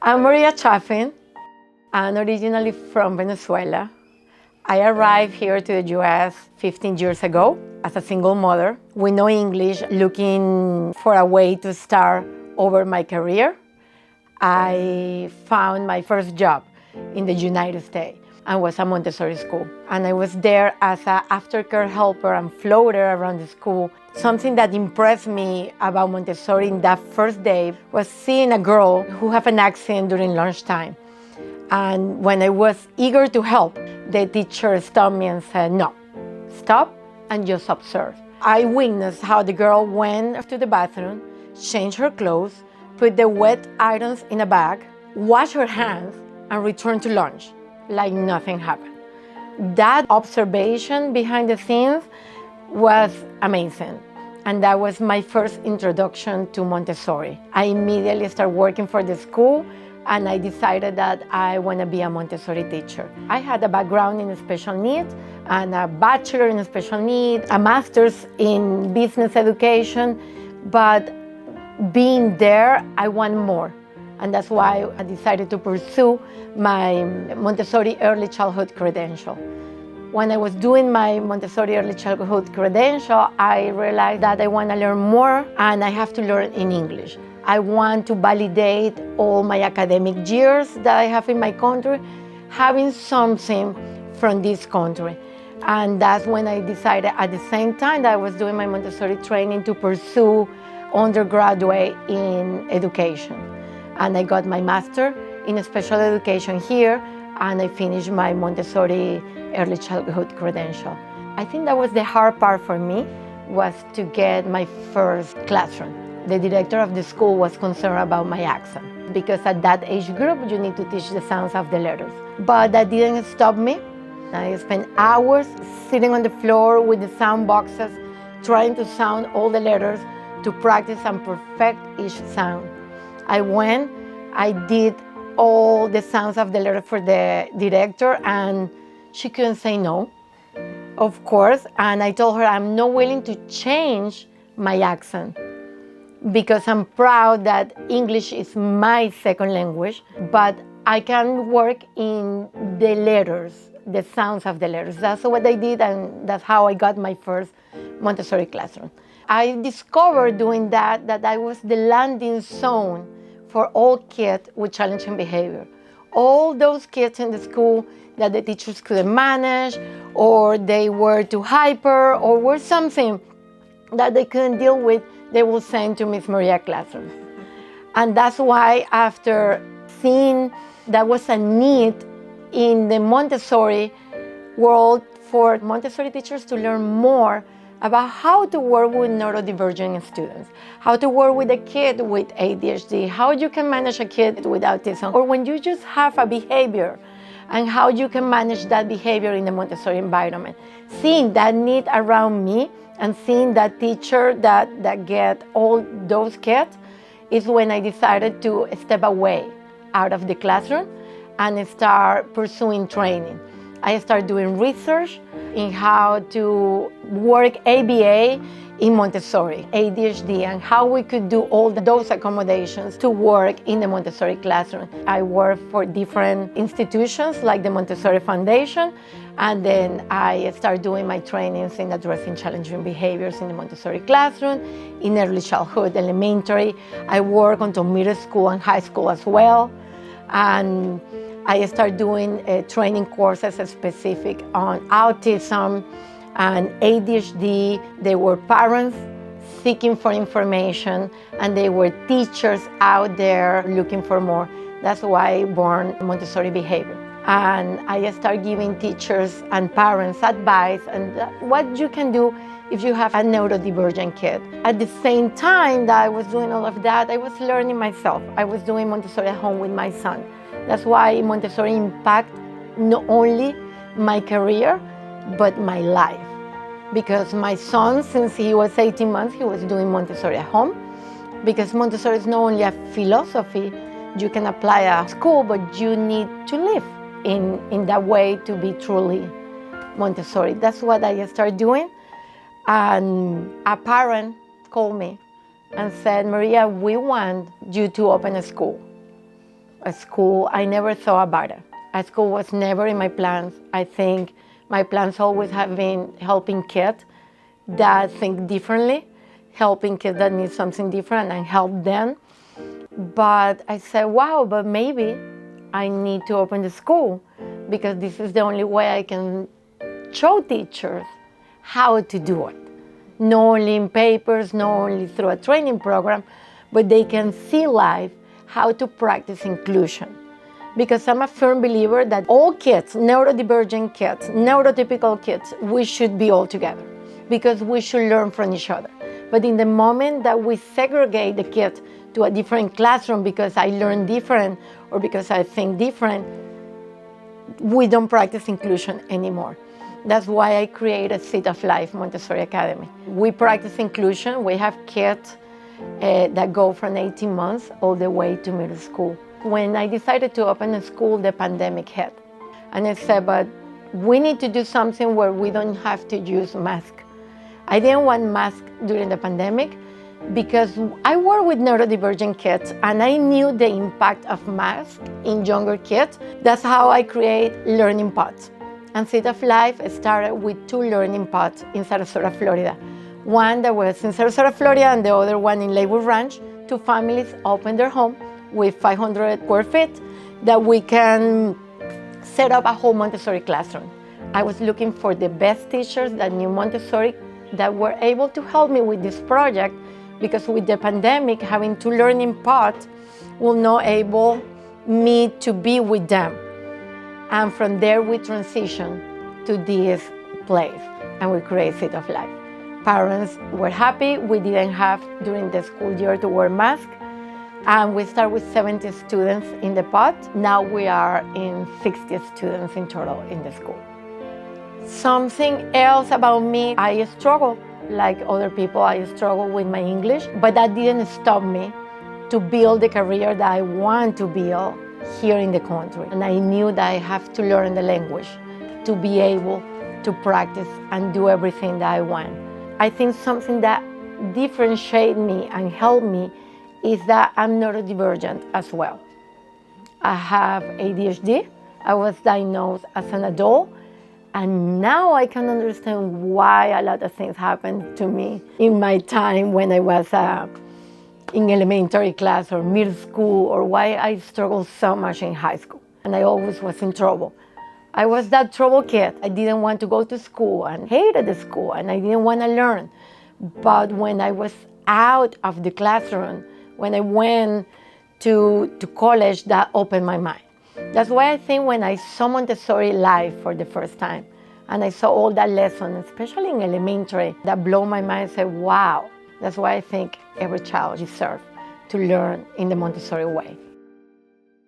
I'm Eva Chaffin. I'm originally from Venezuela. I arrived here to the US 15 years ago as a single mother with no English, looking for a way to start over my career. I found my first job in the United States and was a Montessori school. And I was there as an aftercare helper and floater around the school. Something that impressed me about Montessori in that first day was seeing a girl who had an accent during lunchtime. And when I was eager to help, the teacher stopped me and said, "No, stop and just observe." I witnessed how the girl went to the bathroom, changed her clothes, put the wet items in a bag, washed her hands, and returned to lunch like nothing happened. That observation behind the scenes was amazing. And that was my first introduction to Montessori. I immediately started working for the school, and I decided that I want to be a Montessori teacher. I had a background in special needs and a bachelor in special needs, a master's in business education, but being there, I want more. And that's why I decided to pursue my Montessori early childhood credential. When I was doing my Montessori early childhood credential, I realized that I want to learn more and I have to learn in English. I want to validate all my academic years that I have in my country, having something from this country. And that's when I decided at the same time that I was doing my Montessori training to pursue undergraduate in education. And I got my master in special education here, and I finished my Montessori early childhood credential. I think that was the hard part for me, was to get my first classroom. The director of the school was concerned about my accent, because at that age group, you need to teach the sounds of the letters. But that didn't stop me. I spent hours sitting on the floor with the sound boxes, trying to sound all the letters to practice and perfect each sound. I went, I did all the sounds of the letter for the director, and she couldn't say no, of course. And I told her I'm not willing to change my accent because I'm proud that English is my second language, but I can work in the letters, the sounds of the letters. That's what I did, and that's how I got my first Montessori classroom. I discovered doing that I was the landing zone for all kids with challenging behavior. All those kids in the school that the teachers couldn't manage, or they were too hyper, or were something that they couldn't deal with, they will send to Miss Maria classroom. And that's why, after seeing that was a need in the Montessori world for Montessori teachers to learn more about how to work with neurodivergent students, how to work with a kid with ADHD, how you can manage a kid with autism, or when you just have a behavior, and how you can manage that behavior in the Montessori environment. Seeing that need around me and seeing that teacher that get all those kids is when I decided to step away out of the classroom and start pursuing training. I started doing research in how to work ABA in Montessori, ADHD, and how we could do all those accommodations to work in the Montessori classroom. I worked for different institutions like the Montessori Foundation, and then I started doing my trainings in addressing challenging behaviors in the Montessori classroom, in early childhood, elementary. I work until middle school and high school as well. And I started doing training courses specific on autism and ADHD. There were parents seeking for information, and there were teachers out there looking for more. That's why I born Montessori Behavior. And I started giving teachers and parents advice on what you can do if you have a neurodivergent kid. At the same time that I was doing all of that, I was learning myself. I was doing Montessori at home with my son. That's why Montessori impacted not only my career, but my life. Because my son, since he was 18 months, he was doing Montessori at home. Because Montessori is not only a philosophy you can apply at school, but you need to live in that way to be truly Montessori. That's what I started doing. And a parent called me and said, "Maria, we want you to open a school." a school, I never thought about it. A school was never in my plans. I think my plans always have been helping kids that think differently, helping kids that need something different and help them. But I said, wow, but maybe I need to open the school because this is the only way I can show teachers how to do it. Not only in papers, not only through a training program, but they can see live how to practice inclusion. Because I'm a firm believer that all kids, neurodivergent kids, neurotypical kids, we should be all together because we should learn from each other. But in the moment that we segregate the kids to a different classroom because I learn different or because I think different, we don't practice inclusion anymore. That's why I created Seed of Life Montessori Academy. We practice inclusion. We have kids that go from 18 months all the way to middle school. When I decided to open a school, the pandemic hit. And I said, but we need to do something where we don't have to use masks. I didn't want masks during the pandemic because I work with neurodivergent kids and I knew the impact of masks in younger kids. That's how I create learning pods. And Seed of Life started with 2 learning pods in Sarasota, Florida. One that was in Sarasota, Florida, and the other one in Lakewood Ranch. 2 families opened their home with 500 square feet that we can set up a whole Montessori classroom. I was looking for the best teachers that knew Montessori that were able to help me with this project because with the pandemic, having 2 learning pods will not able me to be with them. And from there, we transitioned to this place and we created Seed of Life. Parents were happy. We didn't have during the school year to wear masks. And we start with 70 students in the pod. Now we are in 60 students in total in the school. Something else about me, I struggle like other people. I struggle with my English, but that didn't stop me to build the career that I want to build here in the country. And I knew that I have to learn the language to be able to practice and do everything that I want. I think something that differentiates me and helped me is that I'm neurodivergent as well. I have ADHD. I was diagnosed as an adult, and now I can understand why a lot of things happened to me in my time when I was in elementary class or middle school, or why I struggled so much in high school. And I always was in trouble. I was that trouble kid. I didn't want to go to school and hated the school and I didn't want to learn. But when I was out of the classroom, when I went to college, that opened my mind. That's why I think when I saw Montessori live for the first time and I saw all that lesson, especially in elementary, that blew my mind and said, wow. That's why I think every child deserves to learn in the Montessori way.